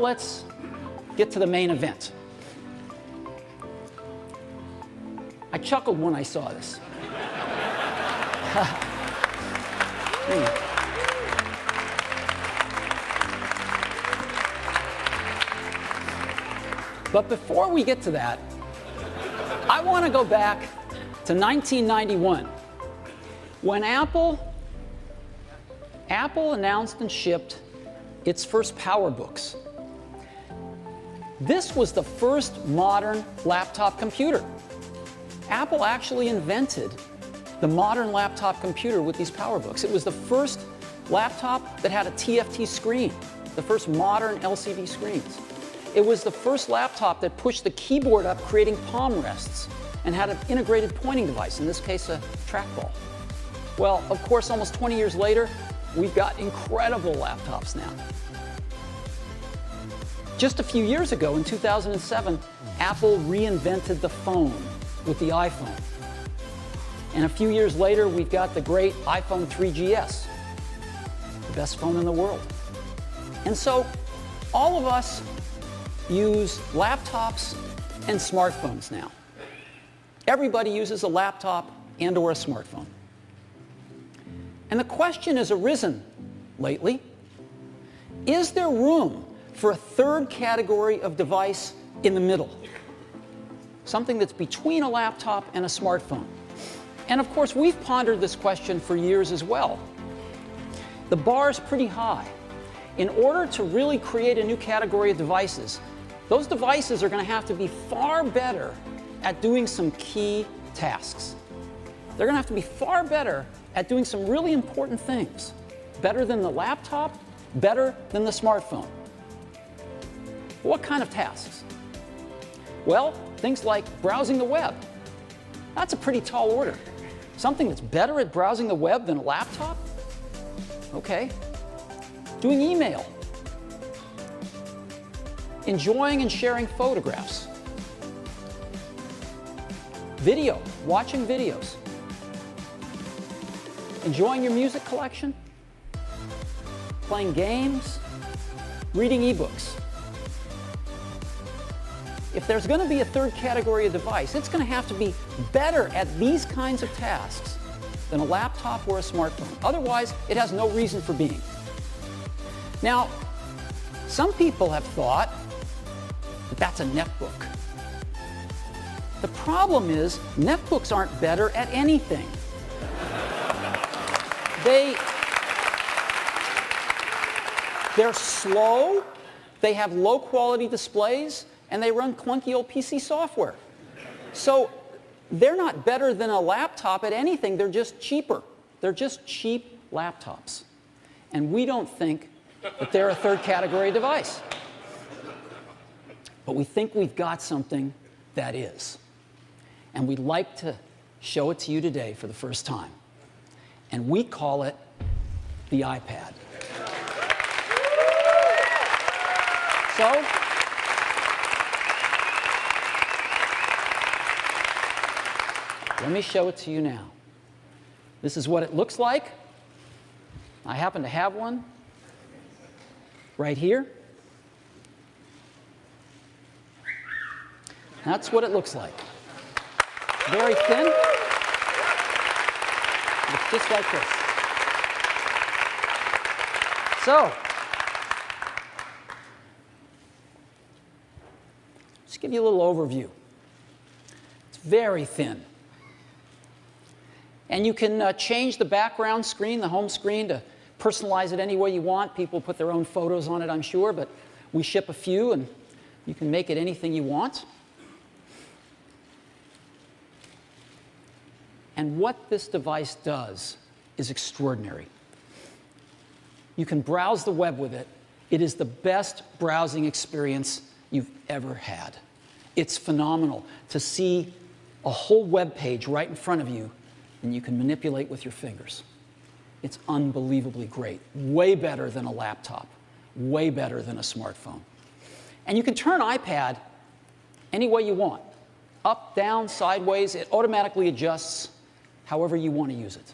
let's get to the main event. I chuckled when I saw this. But before we get to that, I want to go back to 1991, when Apple announced and shipped its first PowerBooks. This was the first modern laptop computer. Apple actually invented the modern laptop computer with these PowerBooks. It was the first laptop that had a TFT screen, the first modern LCD screens. It was the first laptop that pushed the keyboard up, creating palm rests, and had an integrated pointing device, in this case a trackball. Well, of course, almost 20 years later, we've got incredible laptops now. Just a few years ago, in 2007, Apple reinvented the phone with the iPhone. And a few years later, we've got the great iPhone 3GS, the best phone in the world. And so all of us use laptops and smartphones now. Everybody uses a laptop and or a smartphone. And the question has arisen lately, is there room for a third category of device in the middle? Something that's between a laptop and a smartphone. And of course, we've pondered this question for years as well. The bar is pretty high. In order to really create a new category of devices, those devices are going to have to be far better at doing some key tasks. They're going to have to be far better at doing some really important things. Better than the laptop, better than the smartphone. What kind of tasks? Well, things like browsing the web. That's a pretty tall order. Something that's better at browsing the web than a laptop? Okay. Doing email. Enjoying and sharing photographs. Video, watching videos. Enjoying your music collection. Playing games. Reading ebooks. If there's going to be a third category of device, it's going to have to be better at these kinds of tasks than a laptop or a smartphone. Otherwise, it has no reason for being. Now, some people have thought that that's a netbook. The problem is, netbooks aren't better at anything. They're slow, they have low quality displays, and they run clunky old PC software. So they're not better than a laptop at anything, they're just cheaper. They're just cheap laptops. And we don't think that they're a third category device. But we think we've got something that is. And we'd like to show it to you today for the first time. And we call it the iPad. So, let me show it to you now. This is what it looks like. I happen to have one right here. That's what it looks like. Very thin. Looks just like this. So, just give you a little overview. It's very thin. And you can change the background screen, the home screen, to personalize it any way you want. People put their own photos on it, I'm sure, but we ship a few, and you can make it anything you want. And what this device does is extraordinary. You can browse the web with it. It is the best browsing experience you've ever had. It's phenomenal to see a whole web page right in front of you, and you can manipulate with your fingers. It's unbelievably great. Way better than a laptop. Way better than a smartphone. And you can turn iPad any way you want. Up, down, sideways. It automatically adjusts however you want to use it.